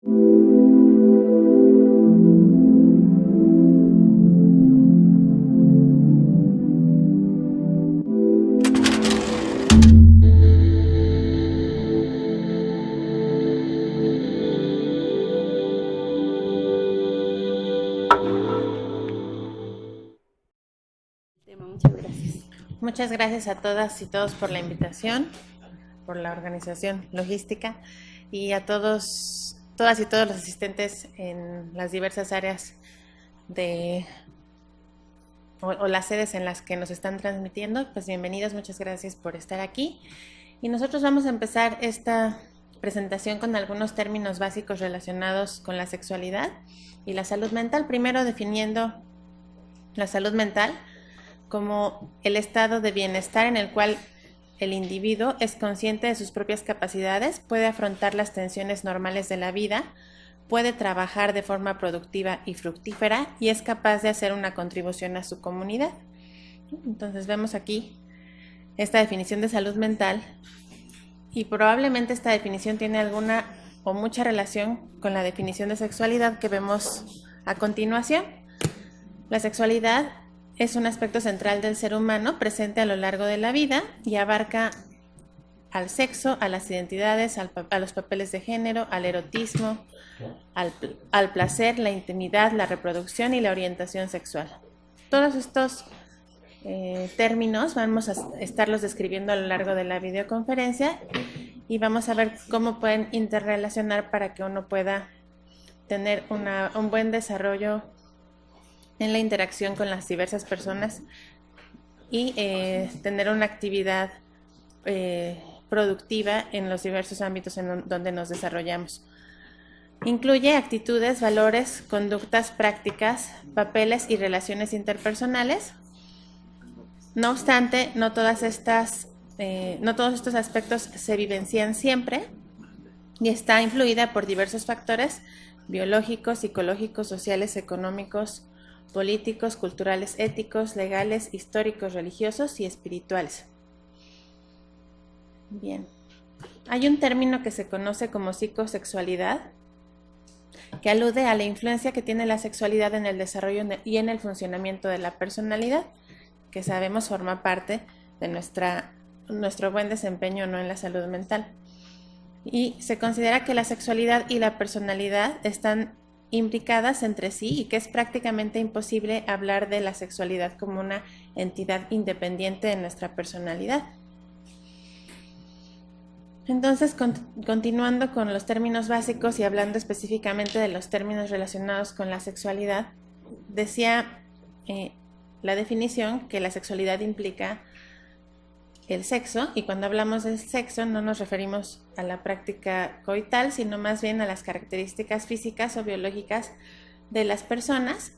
Muchas gracias. Muchas gracias a todas y todos por la invitación, por la organización logística y a todos, todas y todos los asistentes en las diversas áreas de o las sedes en las que nos están transmitiendo. Pues bienvenidos, muchas gracias por estar aquí. Y nosotros vamos a empezar esta presentación con algunos términos básicos relacionados con la sexualidad y la salud mental. Primero definiendo la salud mental como el estado de bienestar en el cual el individuo es consciente de sus propias capacidades, puede afrontar las tensiones normales de la vida, puede trabajar de forma productiva y fructífera y es capaz de hacer una contribución a su comunidad. Entonces vemos aquí esta definición de salud mental y probablemente esta definición tiene alguna o mucha relación con la definición de sexualidad que vemos a continuación. La sexualidad es un aspecto central del ser humano presente a lo largo de la vida y abarca al sexo, a las identidades, a los papeles de género, al erotismo, al placer, la intimidad, la reproducción y la orientación sexual. Todos estos términos vamos a estarlos describiendo a lo largo de la videoconferencia y vamos a ver cómo pueden interrelacionar para que uno pueda tener un buen desarrollo en la interacción con las diversas personas y tener una actividad productiva en los diversos ámbitos en donde nos desarrollamos. Incluye actitudes, valores, conductas, prácticas, papeles y relaciones interpersonales. No obstante, no todos estos aspectos se vivencian siempre y está influida por diversos factores biológicos, psicológicos, sociales, económicos, políticos, culturales, éticos, legales, históricos, religiosos y espirituales. Bien. Hay un término que se conoce como psicosexualidad, que alude a la influencia que tiene la sexualidad en el desarrollo y en el funcionamiento de la personalidad, que sabemos forma parte de nuestro buen desempeño no en la salud mental. Y se considera que la sexualidad y la personalidad están implicadas entre sí y que es prácticamente imposible hablar de la sexualidad como una entidad independiente de nuestra personalidad. Entonces, continuando con los términos básicos y hablando específicamente de los términos relacionados con la sexualidad, decía la definición que la sexualidad implica el sexo, y cuando hablamos del sexo no nos referimos a la práctica coital, sino más bien a las características físicas o biológicas de las personas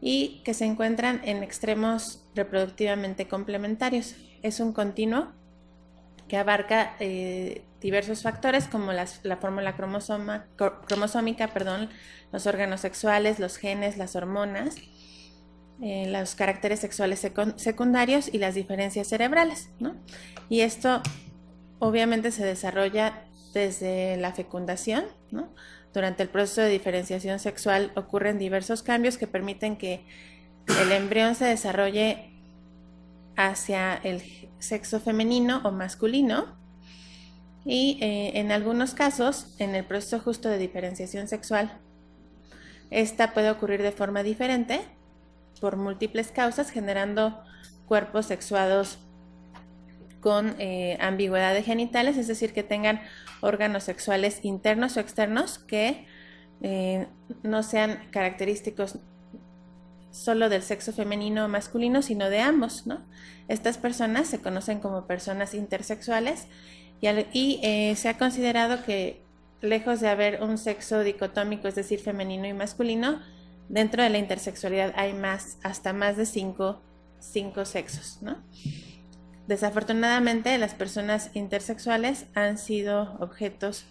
y que se encuentran en extremos reproductivamente complementarios. Es un continuo que abarca diversos factores como la fórmula cromosómica, los órganos sexuales, los genes, las hormonas, los caracteres sexuales secundarios y las diferencias cerebrales, ¿no? Y esto obviamente se desarrolla desde la fecundación, ¿no? Durante el proceso de diferenciación sexual ocurren diversos cambios que permiten que el embrión se desarrolle hacia el sexo femenino o masculino y en algunos casos, en el proceso justo de diferenciación sexual, esta puede ocurrir de forma diferente por múltiples causas, generando cuerpos sexuados con ambigüedad de genitales, es decir, que tengan órganos sexuales internos o externos que no sean característicos solo del sexo femenino o masculino, sino de ambos, ¿no? Estas personas se conocen como personas intersexuales y se ha considerado que lejos de haber un sexo dicotómico, es decir, femenino y masculino, dentro de la intersexualidad hay hasta más de cinco sexos, ¿no? Desafortunadamente, las personas intersexuales han sido objetos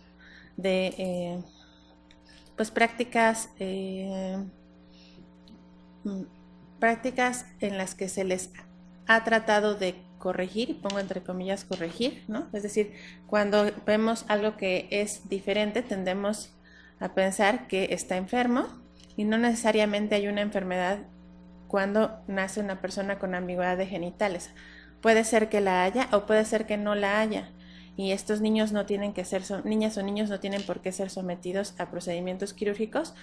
de prácticas en las que se les ha tratado de corregir, pongo entre comillas corregir, ¿no? Es decir, cuando vemos algo que es diferente, tendemos a pensar que está enfermo, y no necesariamente hay una enfermedad cuando nace una persona con ambigüedad de genitales. Puede ser que la haya o puede ser que no la haya. Y estos niños no tienen que ser, niñas o niños no tienen por qué ser sometidos a procedimientos quirúrgicos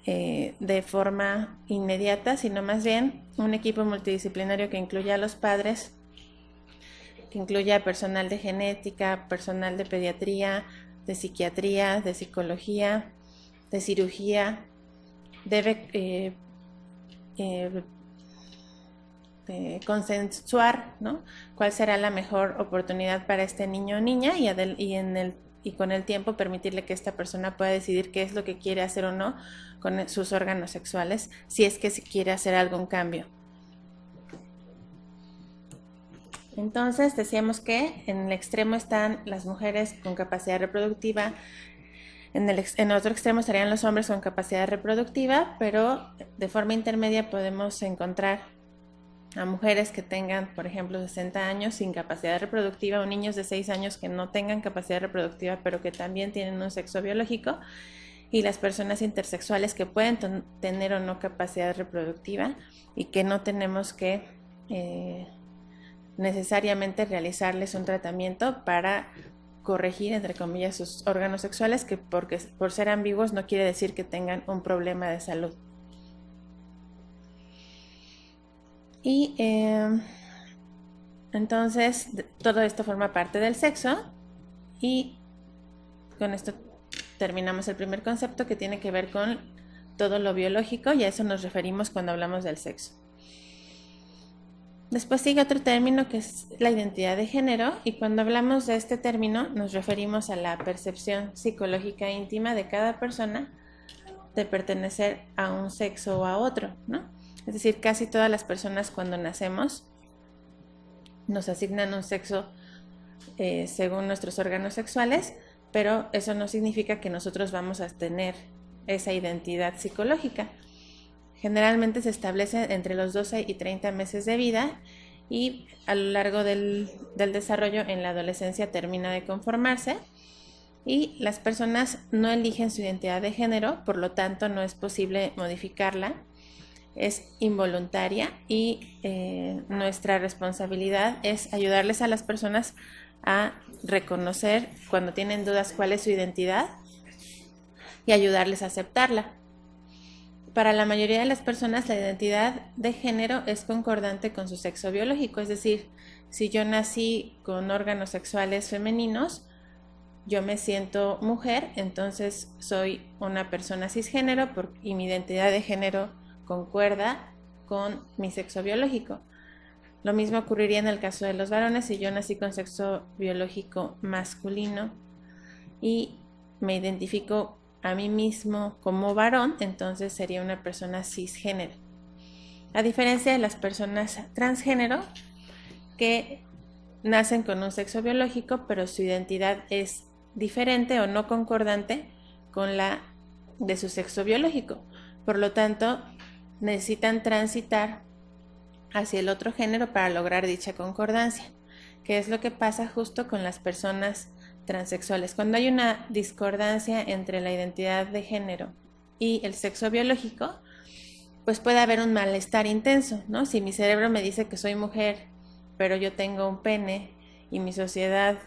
de forma inmediata, sino más bien un equipo multidisciplinario que incluya a los padres, que incluya personal de genética, personal de pediatría, de psiquiatría, de psicología, de cirugía, debe consensuar, ¿no?, cuál será la mejor oportunidad para este niño o niña, y con el tiempo permitirle que esta persona pueda decidir qué es lo que quiere hacer o no con sus órganos sexuales, si es que se quiere hacer algún cambio. Entonces decíamos que en el extremo están las mujeres con capacidad reproductiva, en otro extremo estarían los hombres con capacidad reproductiva, pero de forma intermedia podemos encontrar a mujeres que tengan, por ejemplo, 60 años sin capacidad reproductiva, o niños de 6 años que no tengan capacidad reproductiva, pero que también tienen un sexo biológico, y las personas intersexuales que pueden tener o no capacidad reproductiva y que no tenemos que necesariamente realizarles un tratamiento para corregir, entre comillas, sus órganos sexuales, que por ser ambiguos no quiere decir que tengan un problema de salud. Y entonces todo esto forma parte del sexo, y con esto terminamos el primer concepto, que tiene que ver con todo lo biológico, y a eso nos referimos cuando hablamos del sexo. Después sigue otro término que es la identidad de género, y cuando hablamos de este término nos referimos a la percepción psicológica íntima de cada persona de pertenecer a un sexo o a otro, ¿no? Es decir, casi todas las personas cuando nacemos nos asignan un sexo según nuestros órganos sexuales, pero eso no significa que nosotros vamos a tener esa identidad psicológica. Generalmente se establece entre los 12 y 30 meses de vida, y a lo largo del desarrollo en la adolescencia termina de conformarse, y las personas no eligen su identidad de género, por lo tanto no es posible modificarla, es involuntaria, y nuestra responsabilidad es ayudarles a las personas a reconocer cuando tienen dudas cuál es su identidad y ayudarles a aceptarla. Para la mayoría de las personas la identidad de género es concordante con su sexo biológico, es decir, si yo nací con órganos sexuales femeninos, yo me siento mujer, entonces soy una persona cisgénero y mi identidad de género concuerda con mi sexo biológico. Lo mismo ocurriría en el caso de los varones. Si yo nací con sexo biológico masculino y me identifico a mí mismo como varón, entonces sería una persona cisgénero. A diferencia de las personas transgénero, que nacen con un sexo biológico, pero su identidad es diferente o no concordante con la de su sexo biológico. Por lo tanto, necesitan transitar hacia el otro género para lograr dicha concordancia, que es lo que pasa justo con las personas transexuales. Cuando hay una discordancia entre la identidad de género y el sexo biológico, pues puede haber un malestar intenso, ¿no? Si mi cerebro me dice que soy mujer, pero yo tengo un pene, y mi sociedad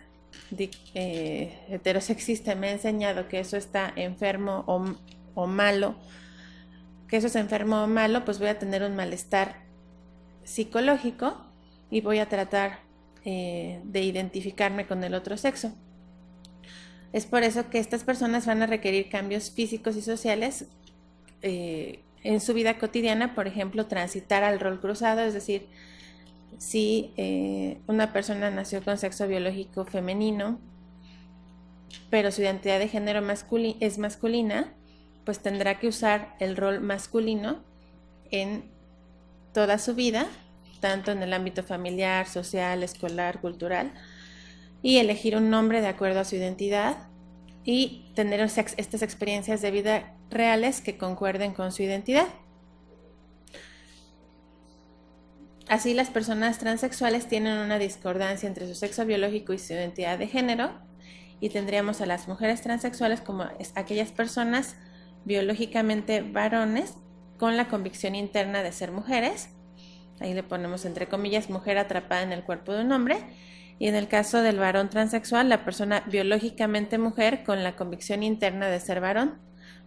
heterosexista me ha enseñado que eso está enfermo o malo, que eso es enfermo o malo, pues voy a tener un malestar psicológico y voy a tratar de identificarme con el otro sexo. Es por eso que estas personas van a requerir cambios físicos y sociales en su vida cotidiana, por ejemplo, transitar al rol cruzado, es decir, si una persona nació con sexo biológico femenino, pero su identidad de género es masculina, pues tendrá que usar el rol masculino en toda su vida, tanto en el ámbito familiar, social, escolar, cultural, y elegir un nombre de acuerdo a su identidad y tener estas experiencias de vida reales que concuerden con su identidad. Así, las personas transexuales tienen una discordancia entre su sexo biológico y su identidad de género, y tendríamos a las mujeres transexuales como aquellas personas biológicamente varones con la convicción interna de ser mujeres. Ahí le ponemos entre comillas mujer atrapada en el cuerpo de un hombre. Y en el caso del varón transexual, la persona biológicamente mujer con la convicción interna de ser varón,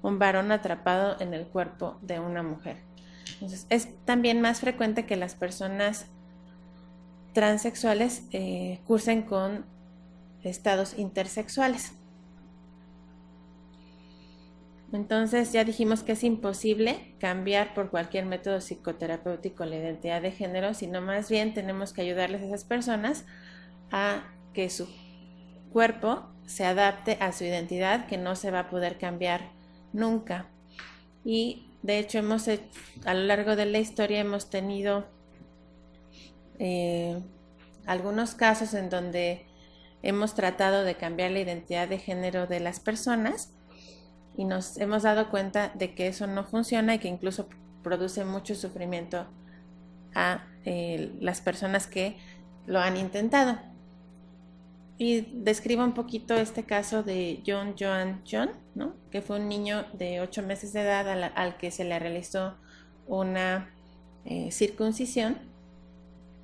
un varón atrapado en el cuerpo de una mujer. Entonces, es también más frecuente que las personas transexuales cursen con estados intersexuales. Entonces ya dijimos que es imposible cambiar por cualquier método psicoterapéutico la identidad de género, sino más bien tenemos que ayudarles a esas personas a que su cuerpo se adapte a su identidad, que no se va a poder cambiar nunca. Y de hecho a lo largo de la historia hemos tenido algunos casos en donde hemos tratado de cambiar la identidad de género de las personas y nos hemos dado cuenta de que eso no funciona y que incluso produce mucho sufrimiento a las personas que lo han intentado. Y describo un poquito este caso de John, ¿no? Que fue un niño de 8 meses de edad al que se le realizó una circuncisión.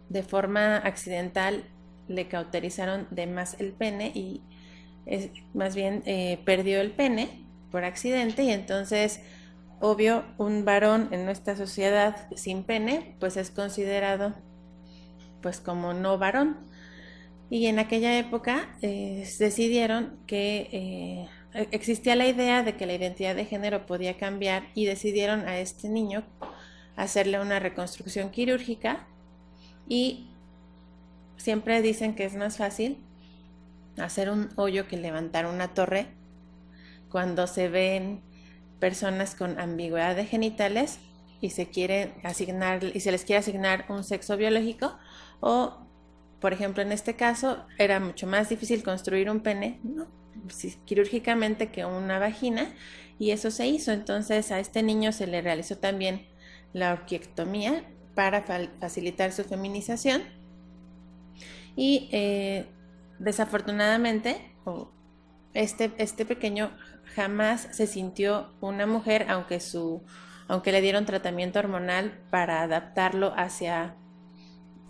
De forma accidental le cauterizaron de más el pene y más bien perdió el pene por accidente, y entonces obvio un varón en nuestra sociedad sin pene pues es considerado pues como no varón. Y en aquella época decidieron que existía la idea de que la identidad de género podía cambiar y decidieron a este niño hacerle una reconstrucción quirúrgica. Y siempre dicen que es más fácil hacer un hoyo que levantar una torre cuando se ven personas con ambigüedad de genitales y se les quiere asignar un sexo biológico, o por ejemplo en este caso era mucho más difícil construir un pene, ¿no?, quirúrgicamente que una vagina, y eso se hizo. Entonces a este niño se le realizó también la orquiectomía para facilitar su feminización y desafortunadamente este pequeño jamás se sintió una mujer, aunque le dieron tratamiento hormonal para adaptarlo hacia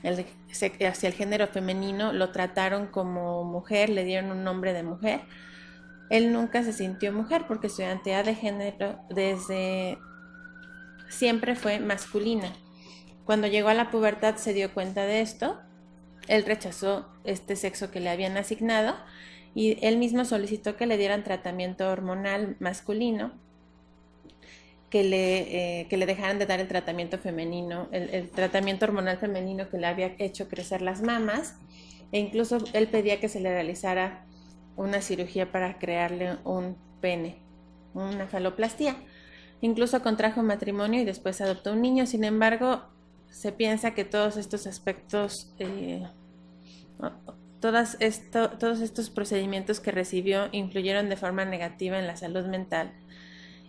el género femenino, lo trataron como mujer, le dieron un nombre de mujer. Él nunca se sintió mujer porque su identidad de género desde siempre fue masculina. Cuando llegó a la pubertad se dio cuenta de esto, él rechazó este sexo que le habían asignado y él mismo solicitó que le dieran tratamiento hormonal masculino, que le dejaran de dar el tratamiento femenino, el tratamiento hormonal femenino que le había hecho crecer las mamas, e incluso él pedía que se le realizara una cirugía para crearle un pene, una faloplastia. Incluso contrajo matrimonio y después adoptó un niño. Sin embargo, se piensa que todos estos aspectos, todos estos procedimientos que recibió influyeron de forma negativa en la salud mental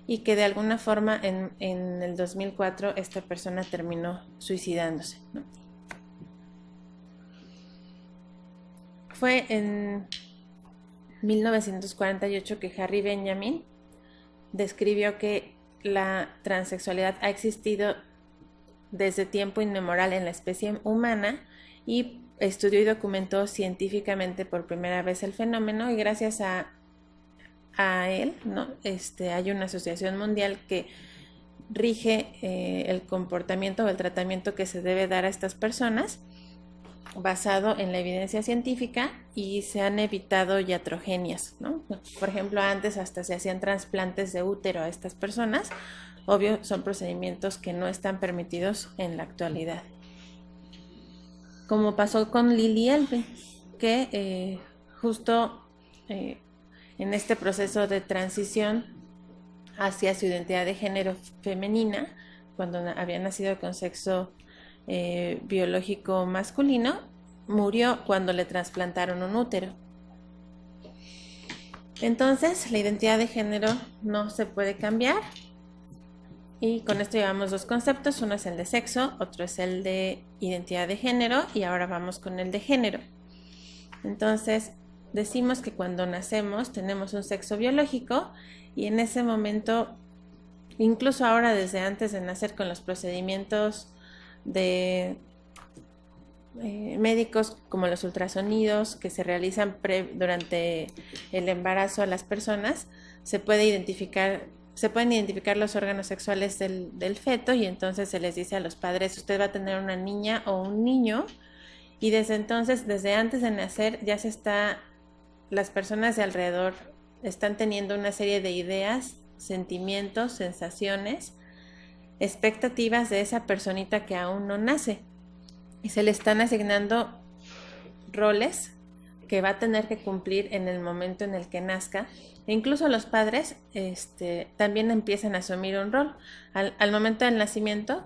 y que de alguna forma en el 2004 esta persona terminó suicidándose, ¿no? Fue en 1948 que Harry Benjamin describió que la transexualidad ha existido desde tiempo inmemorial en la especie humana y estudió y documentó científicamente por primera vez el fenómeno, y gracias a él, ¿no? Hay una asociación mundial que rige el comportamiento o el tratamiento que se debe dar a estas personas basado en la evidencia científica, y se han evitado iatrogenias, ¿no? Por ejemplo, antes hasta se hacían trasplantes de útero a estas personas. Obvio, son procedimientos que no están permitidos en la actualidad. Como pasó con Lili Elbe, que justo en este proceso de transición hacia su identidad de género femenina, cuando había nacido con sexo biológico masculino, murió cuando le trasplantaron un útero. Entonces, la identidad de género no se puede cambiar, y con esto llevamos dos conceptos. Uno es el de sexo, otro es el de identidad de género, y ahora vamos con el de género. Entonces, decimos que cuando nacemos tenemos un sexo biológico y en ese momento, incluso ahora desde antes de nacer con los procedimientos de médicos como los ultrasonidos que se realizan durante el embarazo a las personas, se pueden identificar los órganos sexuales del feto y entonces se les dice a los padres, usted va a tener una niña o un niño, y desde entonces, desde antes de nacer, las personas de alrededor están teniendo una serie de ideas, sentimientos, sensaciones, expectativas de esa personita que aún no nace. Y se le están asignando roles que va a tener que cumplir en el momento en el que nazca. E incluso los padres también empiezan a asumir un rol. Al momento del nacimiento,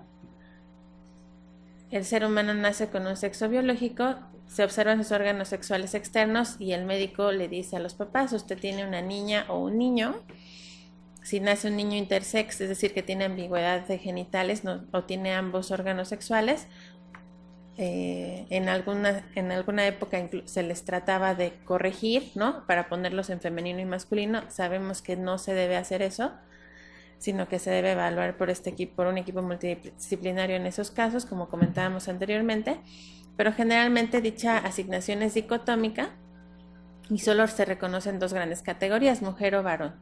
el ser humano nace con un sexo biológico, se observan sus órganos sexuales externos y el médico le dice a los papás, usted tiene una niña o un niño. Si nace un niño intersex, es decir, que tiene ambigüedad de genitales o tiene ambos órganos sexuales, en alguna época se les trataba de corregir, ¿no? Para ponerlos en femenino y masculino. Sabemos que no se debe hacer eso, sino que se debe evaluar por un equipo multidisciplinario en esos casos, como comentábamos anteriormente, pero generalmente dicha asignación es dicotómica y solo se reconocen dos grandes categorías, mujer o varón.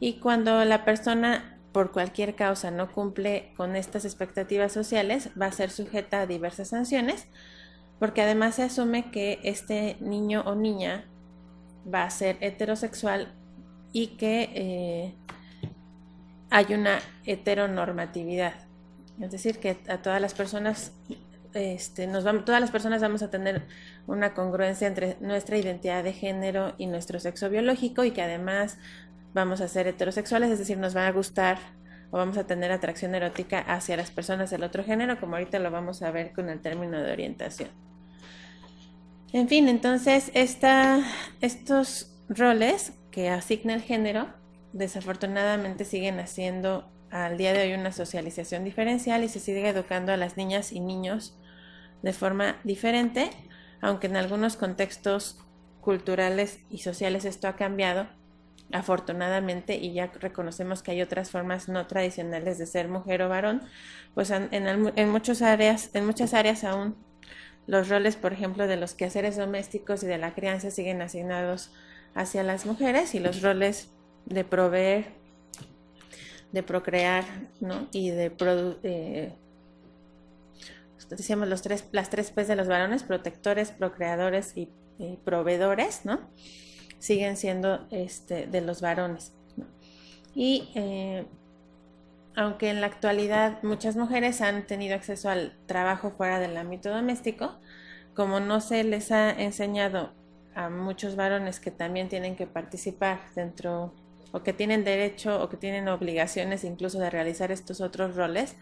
Y cuando la persona por cualquier causa no cumple con estas expectativas sociales, va a ser sujeta a diversas sanciones, porque además se asume que este niño o niña va a ser heterosexual y que hay una heteronormatividad, es decir, que a todas las personas todas las personas vamos a tener una congruencia entre nuestra identidad de género y nuestro sexo biológico, y que además vamos a ser heterosexuales, es decir, nos van a gustar o vamos a tener atracción erótica hacia las personas del otro género, como ahorita lo vamos a ver con el término de orientación. En fin, entonces estos roles que asigna el género desafortunadamente siguen haciendo al día de hoy una socialización diferencial y se sigue educando a las niñas y niños de forma diferente, aunque en algunos contextos culturales y sociales esto ha cambiado, afortunadamente, y ya reconocemos que hay otras formas no tradicionales de ser mujer o varón, pues en muchas áreas aún los roles, por ejemplo, de los quehaceres domésticos y de la crianza siguen asignados hacia las mujeres, y los roles de proveer, de procrear, ¿no? Y decíamos las tres P's de los varones: protectores, procreadores y proveedores, ¿no? Siguen siendo de los varones, ¿no? Y aunque en la actualidad muchas mujeres han tenido acceso al trabajo fuera del ámbito doméstico, como no se les ha enseñado a muchos varones que también tienen que participar dentro, o que tienen derecho o que tienen obligaciones incluso de realizar estos otros roles,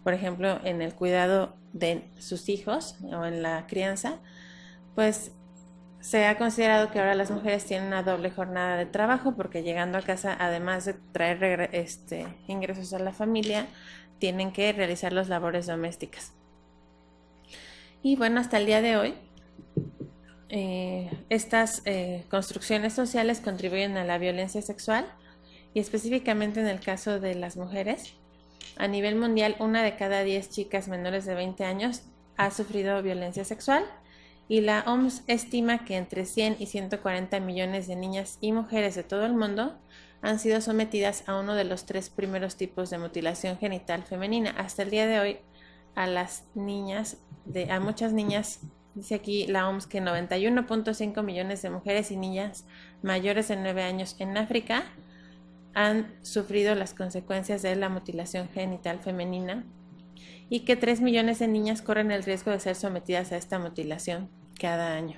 por ejemplo en el cuidado de sus hijos o en la crianza, pues se ha considerado que ahora las mujeres tienen una doble jornada de trabajo, porque llegando a casa, además de traer ingresos a la familia, tienen que realizar las labores domésticas. Y bueno, hasta el día de hoy, estas construcciones sociales contribuyen a la violencia sexual, y específicamente en el caso de las mujeres, a nivel mundial, 1 de cada 10 chicas menores de 20 años ha sufrido violencia sexual, y la OMS estima que entre 100 y 140 millones de niñas y mujeres de todo el mundo han sido sometidas a uno de los 3 primeros tipos de mutilación genital femenina. Hasta el día de hoy, a muchas niñas, dice aquí la OMS que 91.5 millones de mujeres y niñas mayores de 9 años en África han sufrido las consecuencias de la mutilación genital femenina, y que 3 millones de niñas corren el riesgo de ser sometidas a esta mutilación cada año.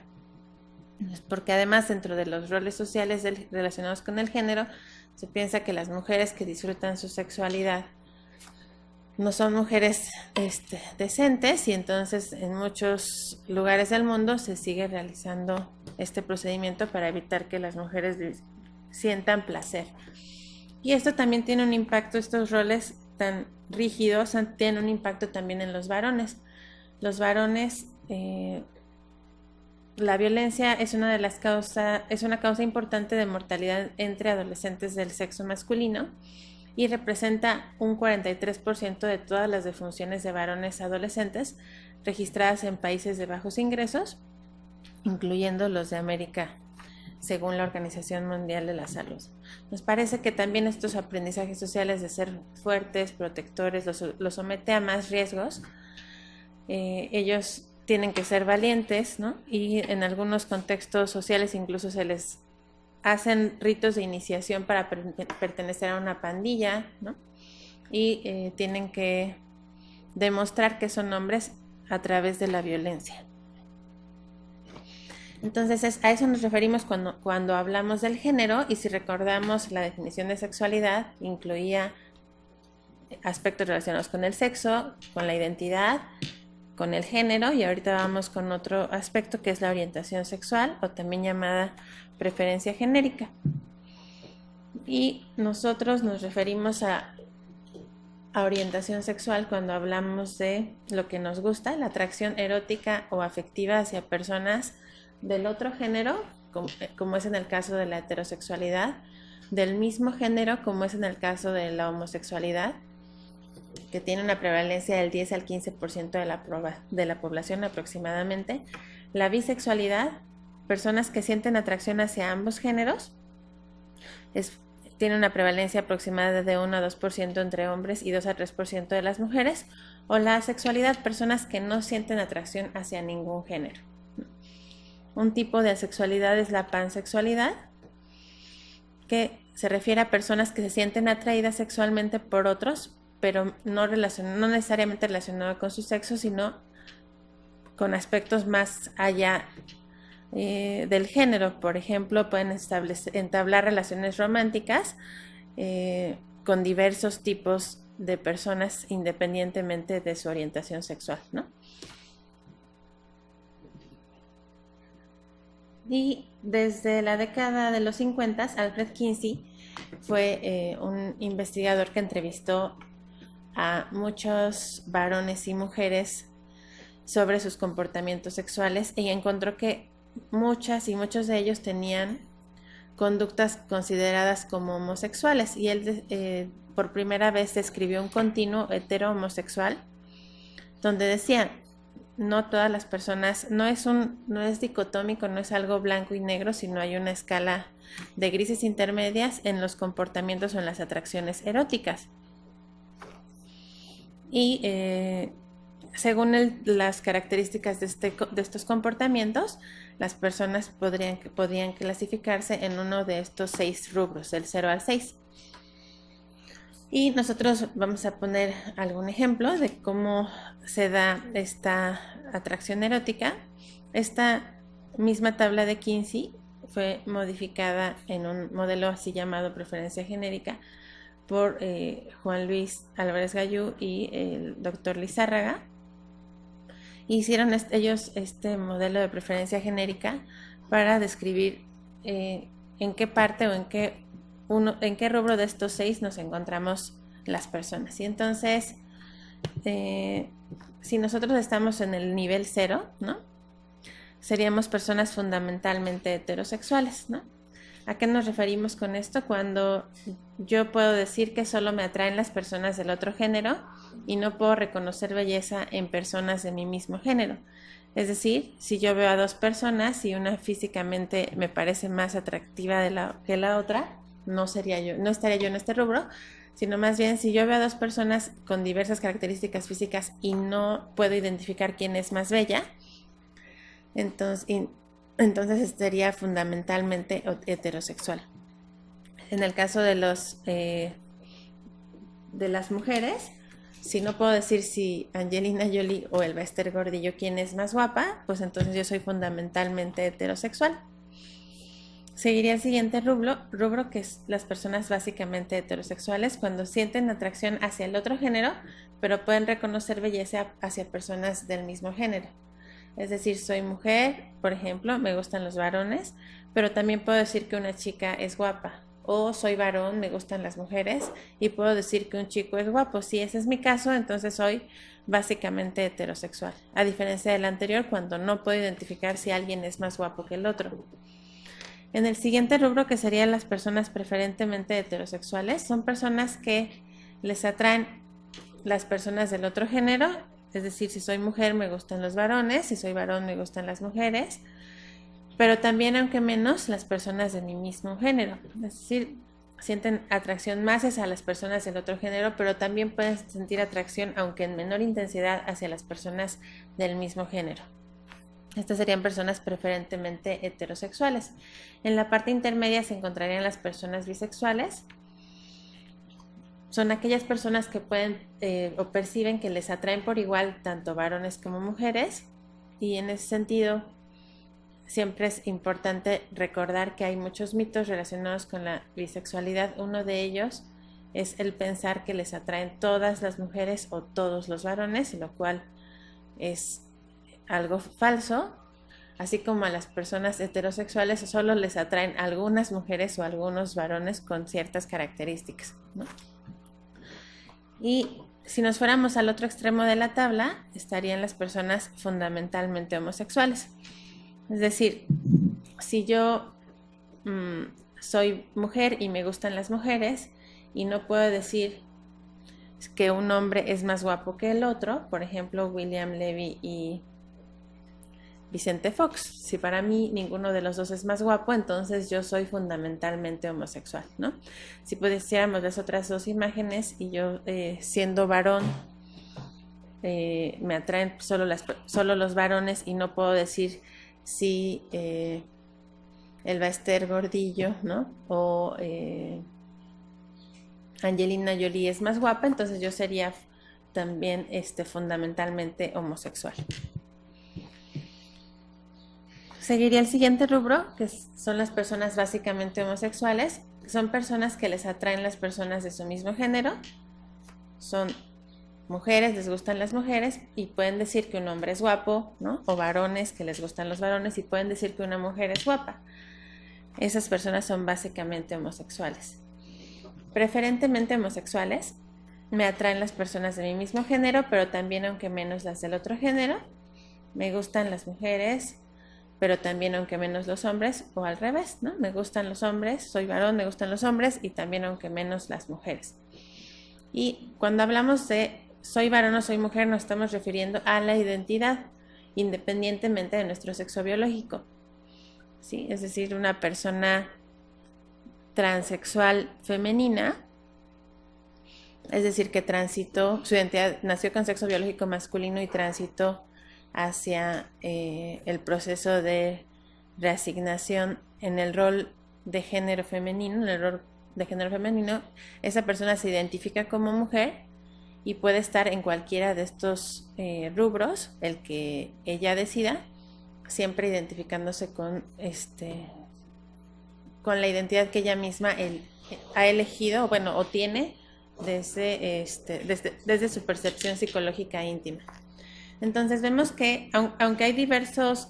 Porque además, dentro de los roles sociales relacionados con el género, se piensa que las mujeres que disfrutan su sexualidad no son mujeres decentes, y entonces en muchos lugares del mundo se sigue realizando este procedimiento para evitar que las mujeres sientan placer. Y esto también tiene un impacto, estos roles tan rígidos tienen un impacto también en los varones. Los varones la violencia es es una causa importante de mortalidad entre adolescentes del sexo masculino y representa un 43% de todas las defunciones de varones adolescentes registradas en países de bajos ingresos, incluyendo los de América, según la Organización Mundial de la Salud. Nos parece que también estos aprendizajes sociales de ser fuertes, protectores, los somete a más riesgos. Ellos tienen que ser valientes, ¿no? Y en algunos contextos sociales incluso se les hacen ritos de iniciación para pertenecer a una pandilla, ¿no? Y tienen que demostrar que son hombres a través de la violencia. Entonces a eso nos referimos cuando hablamos del género, y si recordamos la definición de sexualidad incluía aspectos relacionados con el sexo, con la identidad, con el género, y ahorita vamos con otro aspecto que es la orientación sexual, o también llamada preferencia genérica. Y nosotros nos referimos a orientación sexual cuando hablamos de lo que nos gusta, la atracción erótica o afectiva hacia personas del otro género, como es en el caso de la heterosexualidad, del mismo género, como es en el caso de la homosexualidad, que tiene una prevalencia del 10 al 15% de la población aproximadamente. La bisexualidad, personas que sienten atracción hacia ambos géneros, tiene una prevalencia aproximada de 1 a 2% entre hombres y 2 a 3% de las mujeres. O la asexualidad, personas que no sienten atracción hacia ningún género. Un tipo de asexualidad es la pansexualidad, que se refiere a personas que se sienten atraídas sexualmente por otros, pero no necesariamente relacionado con su sexo, sino con aspectos más allá del género. Por ejemplo, pueden entablar relaciones románticas con diversos tipos de personas independientemente de su orientación sexual, ¿no? Y desde la década de los 50, Alfred Kinsey fue un investigador que entrevistó a muchos varones y mujeres sobre sus comportamientos sexuales, y encontró que muchas y muchos de ellos tenían conductas consideradas como homosexuales, y él por primera vez describió un continuo hetero-homosexual donde decía: no todas las personas, no es dicotómico, no es algo blanco y negro, sino hay una escala de grises intermedias en los comportamientos o en las atracciones eróticas. Y según las características de estos comportamientos, las personas podrían clasificarse en uno de estos 6 rubros, del 0 al 6. Y nosotros vamos a poner algún ejemplo de cómo se da esta atracción erótica. Esta misma tabla de Kinsey fue modificada en un modelo así llamado preferencia genérica por Juan Luis Álvarez Gallú y el doctor Lizárraga. Hicieron ellos este modelo de preferencia genérica para describir en qué parte o en qué rubro de estos 6 nos encontramos las personas. Y entonces, si nosotros estamos en el nivel 0, ¿no?, seríamos personas fundamentalmente heterosexuales, ¿no? ¿A qué nos referimos con esto? Cuando yo puedo decir que solo me atraen las personas del otro género y no puedo reconocer belleza en personas de mi mismo género. Es decir, si yo veo a 2 personas y una físicamente me parece más atractiva que la otra, no estaría yo en este rubro, sino más bien si yo veo a 2 personas con diversas características físicas y no puedo identificar quién es más bella, entonces sería fundamentalmente heterosexual. En el caso de las mujeres, si no puedo decir si Angelina Jolie o Elba Ester Gordillo quién es más guapa, pues entonces yo soy fundamentalmente heterosexual. Seguiría el siguiente rubro, que es las personas básicamente heterosexuales, cuando sienten atracción hacia el otro género, pero pueden reconocer belleza hacia personas del mismo género. Es decir, soy mujer, por ejemplo, me gustan los varones, pero también puedo decir que una chica es guapa, o soy varón, me gustan las mujeres y puedo decir que un chico es guapo. Si ese es mi caso, entonces soy básicamente heterosexual, a diferencia del anterior, cuando no puedo identificar si alguien es más guapo que el otro. En el siguiente rubro, que serían las personas preferentemente heterosexuales, son personas que les atraen las personas del otro género, es decir, si soy mujer me gustan los varones, si soy varón me gustan las mujeres, pero también, aunque menos, las personas de mi mismo género, es decir, sienten atracción más hacia las personas del otro género, pero también pueden sentir atracción, aunque en menor intensidad, hacia las personas del mismo género. Estas serían personas preferentemente heterosexuales. En la parte intermedia se encontrarían las personas bisexuales. Son aquellas personas que pueden o perciben que les atraen por igual tanto varones como mujeres, y en ese sentido siempre es importante recordar que hay muchos mitos relacionados con la bisexualidad. Uno de ellos es el pensar que les atraen todas las mujeres o todos los varones, lo cual es algo falso, así como a las personas heterosexuales solo les atraen algunas mujeres o algunos varones con ciertas características, ¿no? Y si nos fuéramos al otro extremo de la tabla, estarían las personas fundamentalmente homosexuales. Es decir, si yo soy mujer y me gustan las mujeres y no puedo decir que un hombre es más guapo que el otro, por ejemplo, William Levy y Vicente Fox, si para mí ninguno de los dos es más guapo, entonces yo soy fundamentalmente homosexual, ¿no? Si pudiéramos las otras dos imágenes y yo siendo varón me atraen solo los varones y no puedo decir si el Bester Gordillo, ¿no? O Angelina Jolie es más guapa, entonces yo sería también fundamentalmente homosexual. Seguiría el siguiente rubro, que son las personas básicamente homosexuales. Son personas que les atraen las personas de su mismo género. Son mujeres, les gustan las mujeres y pueden decir que un hombre es guapo, ¿no? O varones que les gustan los varones y pueden decir que una mujer es guapa. Esas personas son básicamente homosexuales. Preferentemente homosexuales, me atraen las personas de mi mismo género, pero también aunque menos las del otro género. Me gustan las mujeres, pero también aunque menos los hombres, o al revés, ¿no? Me gustan los hombres, soy varón, me gustan los hombres y también aunque menos las mujeres. Y cuando hablamos de soy varón o soy mujer, nos estamos refiriendo a la identidad, independientemente de nuestro sexo biológico, ¿sí? Es decir, una persona transexual femenina, es decir, que transitó, su identidad nació con sexo biológico masculino y transitó hacia el proceso de reasignación en el rol de género femenino, esa persona se identifica como mujer y puede estar en cualquiera de estos rubros, el que ella decida, siempre identificándose con la identidad que ella misma ha elegido, bueno, o tiene desde su percepción psicológica íntima. Entonces vemos que, aunque hay diversos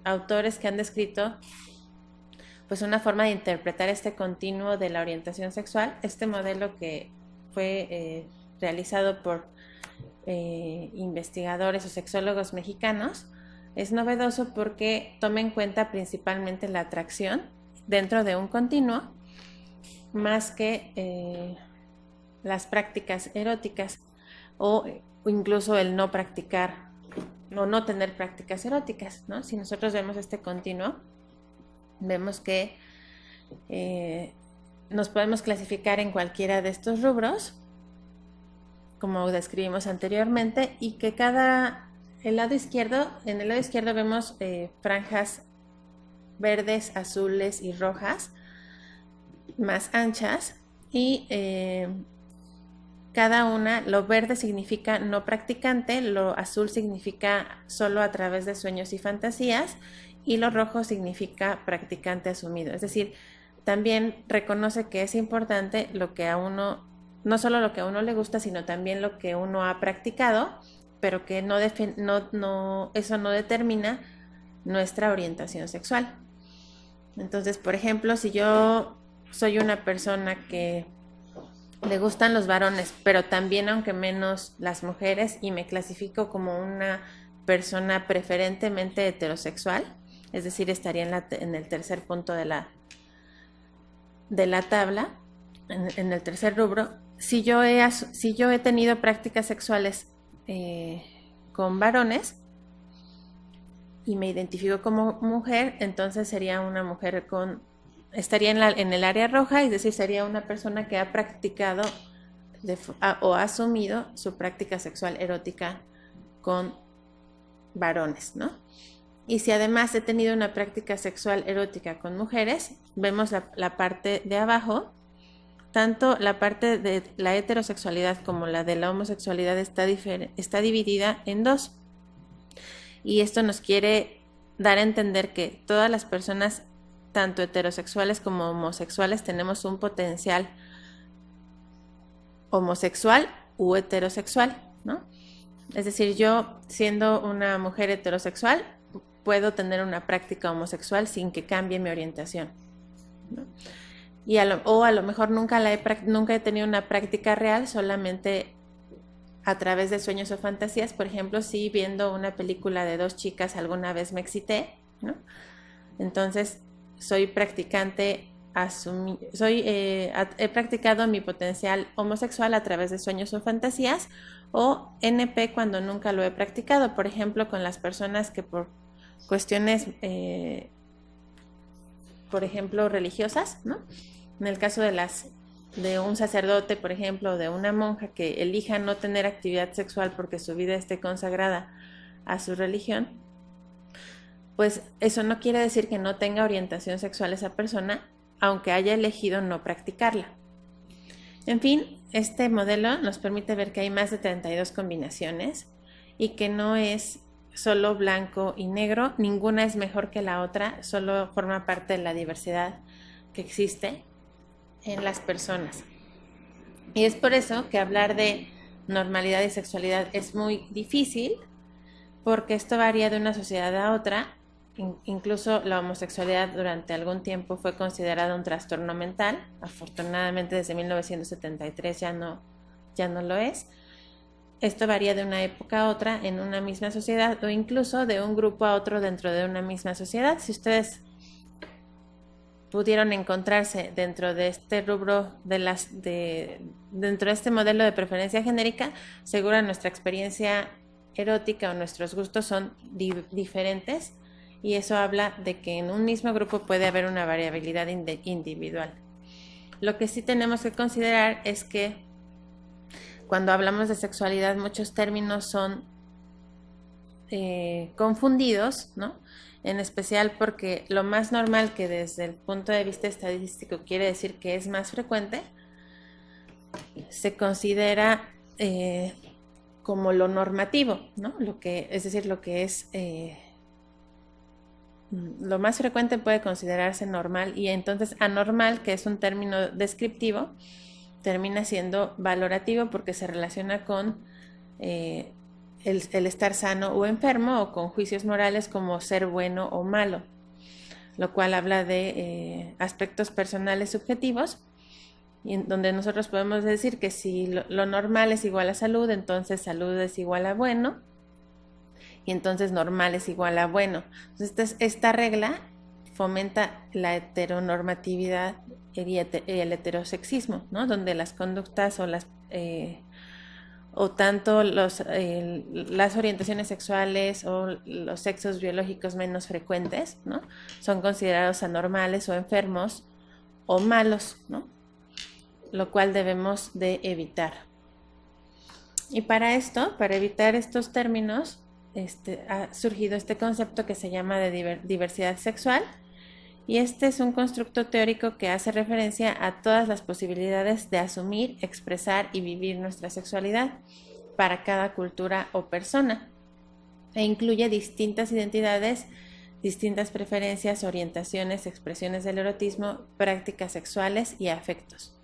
autores que han descrito pues una forma de interpretar este continuo de la orientación sexual, este modelo que fue realizado por investigadores o sexólogos mexicanos es novedoso porque toma en cuenta principalmente la atracción dentro de un continuo más que las prácticas eróticas o incluso el no practicar o no tener prácticas eróticas, ¿no? Si nosotros vemos este continuo, vemos que nos podemos clasificar en cualquiera de estos rubros, como describimos anteriormente, y que en el lado izquierdo vemos franjas verdes, azules y rojas más anchas, y cada una, lo verde significa no practicante, lo azul significa solo a través de sueños y fantasías, y lo rojo significa practicante asumido. Es decir, también reconoce que es importante lo que a uno, no solo lo que a uno le gusta, sino también lo que uno ha practicado, pero que eso no determina nuestra orientación sexual. Entonces, por ejemplo, si yo soy una persona que le gustan los varones, pero también, aunque menos, las mujeres, y me clasifico como una persona preferentemente heterosexual, es decir, estaría en el tercer punto de la tabla, en el tercer rubro. Si yo he tenido prácticas sexuales con varones y me identifico como mujer, entonces sería una mujer estaría en el área roja, es decir, sería una persona que ha practicado o ha asumido su práctica sexual erótica con varones, ¿no? Y si además he tenido una práctica sexual erótica con mujeres, vemos la parte de abajo, tanto la parte de la heterosexualidad como la de la homosexualidad está dividida en dos. Y esto nos quiere dar a entender que todas las personas, tanto heterosexuales como homosexuales, tenemos un potencial homosexual u heterosexual, ¿no? Es decir, yo, siendo una mujer heterosexual, puedo tener una práctica homosexual sin que cambie mi orientación, ¿no? Y a lo mejor nunca he tenido una práctica real, solamente a través de sueños o fantasías. Por ejemplo, si viendo una película de dos chicas alguna vez me excité, ¿no? Entonces soy practicante, he practicado mi potencial homosexual a través de sueños o fantasías, o NP cuando nunca lo he practicado, por ejemplo, con las personas que por cuestiones, por ejemplo, religiosas, ¿no? En el caso de un sacerdote, por ejemplo, o de una monja que elija no tener actividad sexual porque su vida esté consagrada a su religión, pues eso no quiere decir que no tenga orientación sexual esa persona, aunque haya elegido no practicarla. En fin, este modelo nos permite ver que hay más de 32 combinaciones y que no es solo blanco y negro, ninguna es mejor que la otra, solo forma parte de la diversidad que existe en las personas. Y es por eso que hablar de normalidad y sexualidad es muy difícil, porque esto varía de una sociedad a otra. Incluso la homosexualidad durante algún tiempo fue considerada un trastorno mental. Afortunadamente desde 1973 ya no lo es. Esto varía de una época a otra en una misma sociedad, o incluso de un grupo a otro dentro de una misma sociedad. Si ustedes pudieron encontrarse dentro de este rubro dentro de este modelo de preferencia genérica, seguro nuestra experiencia erótica o nuestros gustos son diferentes, y eso habla de que en un mismo grupo puede haber una variabilidad individual. Lo que sí tenemos que considerar es que cuando hablamos de sexualidad muchos términos son confundidos, ¿no? En especial porque lo más normal, que desde el punto de vista estadístico quiere decir que es más frecuente, se considera como lo normativo, ¿no? Es decir, lo que es lo más frecuente puede considerarse normal, y entonces anormal, que es un término descriptivo, termina siendo valorativo porque se relaciona con el estar sano o enfermo, o con juicios morales como ser bueno o malo, lo cual habla de aspectos personales subjetivos, y en donde nosotros podemos decir que si lo normal es igual a salud, entonces salud es igual a bueno, y entonces normal es igual a bueno. Entonces esta regla fomenta la heteronormatividad y el heterosexismo, ¿no? Donde las conductas o tanto las orientaciones sexuales o los sexos biológicos menos frecuentes, ¿no? Son considerados anormales o enfermos o malos, ¿no? Lo cual debemos de evitar. Y para evitar estos términos, ha surgido este concepto que se llama de diversidad sexual, y este es un constructo teórico que hace referencia a todas las posibilidades de asumir, expresar y vivir nuestra sexualidad para cada cultura o persona, e incluye distintas identidades, distintas preferencias, orientaciones, expresiones del erotismo, prácticas sexuales y afectos.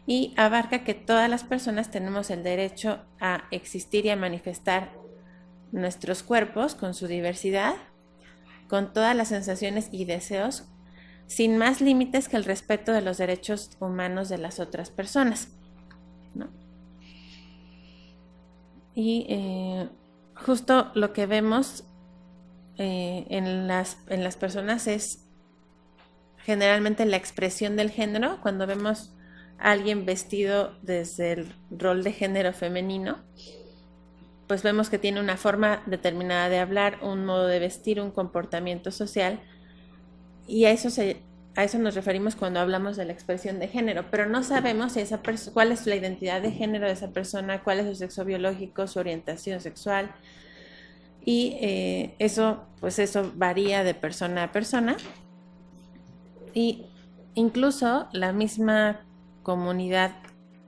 Y abarca que todas las personas tenemos el derecho a existir y a manifestar nuestros cuerpos con su diversidad, con todas las sensaciones y deseos sin más límites que el respeto de los derechos humanos de las otras personas, ¿no? Y justo lo que vemos en las personas es generalmente la expresión del género. Cuando vemos a alguien vestido desde el rol de género femenino, pues vemos que tiene una forma determinada de hablar, un modo de vestir, un comportamiento social, y a eso nos referimos cuando hablamos de la expresión de género, pero no sabemos si cuál es la identidad de género de esa persona, cuál es su sexo biológico, su orientación sexual, y eso varía de persona a persona. Y incluso la misma comunidad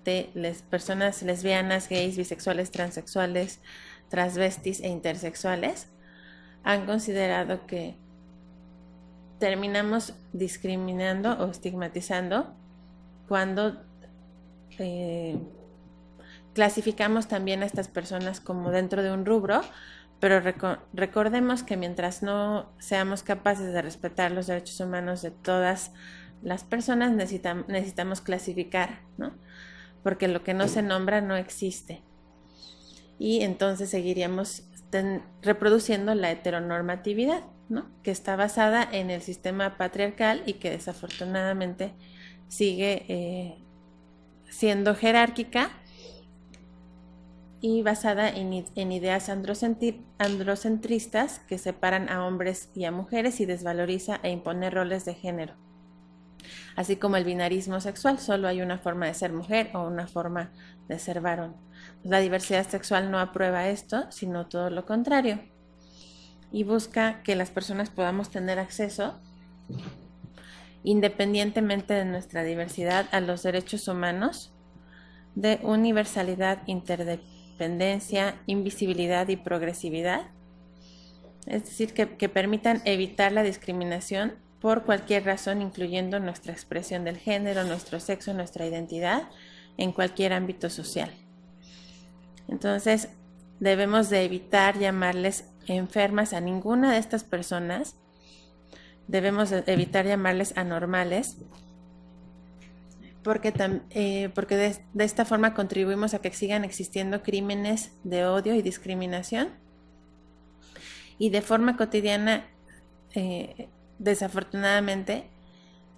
de las personas lesbianas, gays, bisexuales, transexuales, transvestis e intersexuales han considerado que terminamos discriminando o estigmatizando cuando clasificamos también a estas personas como dentro de un rubro, pero recordemos que mientras no seamos capaces de respetar los derechos humanos de todas las personas, necesitamos clasificar, ¿no? Porque lo que no se nombra no existe. Y entonces seguiríamos reproduciendo la heteronormatividad, ¿no? Que está basada en el sistema patriarcal y que desafortunadamente sigue siendo jerárquica y basada en ideas androcentristas que separan a hombres y a mujeres y desvaloriza e impone roles de género. Así como el binarismo sexual, solo hay una forma de ser mujer o una forma de ser varón. La diversidad sexual no aprueba esto, sino todo lo contrario. Y busca que las personas podamos tener acceso, independientemente de nuestra diversidad, a los derechos humanos de universalidad, interdependencia, invisibilidad y progresividad. Es decir, que permitan evitar la discriminación por cualquier razón, incluyendo nuestra expresión del género, nuestro sexo, nuestra identidad, en cualquier ámbito social. Entonces, debemos de evitar llamarles enfermas a ninguna de estas personas. Debemos de evitar llamarles anormales, porque de esta forma contribuimos a que sigan existiendo crímenes de odio y discriminación. Y de forma cotidiana, desafortunadamente,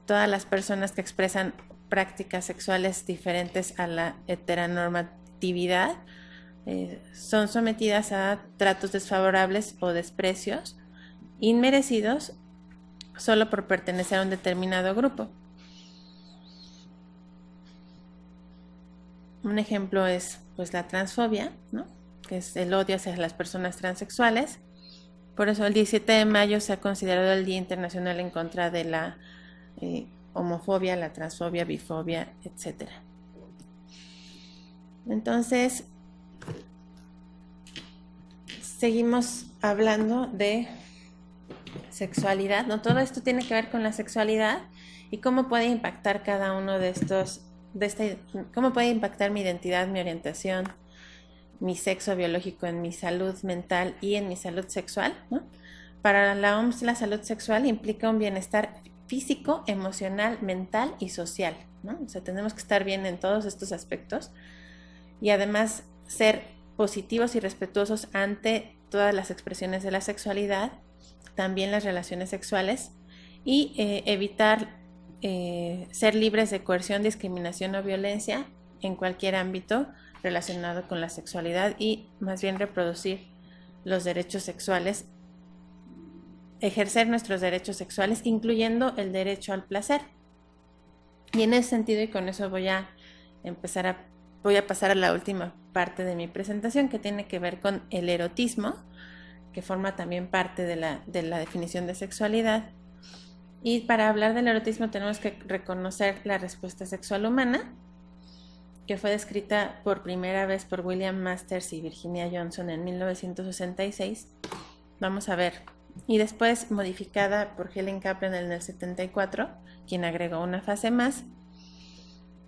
todas las personas que expresan prácticas sexuales diferentes a la heteronormatividad son sometidas a tratos desfavorables o desprecios inmerecidos solo por pertenecer a un determinado grupo. Un ejemplo es pues la transfobia, ¿no? Que es el odio hacia las personas transexuales. Por eso el 17 de mayo se ha considerado el Día Internacional en contra de la homofobia, la transfobia, bifobia, etc. Entonces, seguimos hablando de sexualidad, ¿no? Todo esto tiene que ver con la sexualidad y cómo puede impactar cada uno de estos, cómo puede impactar mi identidad, mi orientación, mi sexo biológico en mi salud mental y en mi salud sexual, ¿no? Para la OMS, la salud sexual implica un bienestar físico, emocional, mental y social, ¿no? O sea, tenemos que estar bien en todos estos aspectos y además ser positivos y respetuosos ante todas las expresiones de la sexualidad, también las relaciones sexuales, y evitar ser libres de coerción, discriminación o violencia en cualquier ámbito relacionado con la sexualidad y más bien reproducir los derechos sexuales, ejercer nuestros derechos sexuales, incluyendo el derecho al placer. Y en ese sentido, y con eso voy a pasar a la última parte de mi presentación, que tiene que ver con el erotismo, que forma también parte de la definición de sexualidad. Y para hablar del erotismo tenemos que reconocer la respuesta sexual humana, que fue descrita por primera vez por William Masters y Virginia Johnson en 1966. Vamos a ver. Y después modificada por Helen Kaplan en el 74, quien agregó una fase más,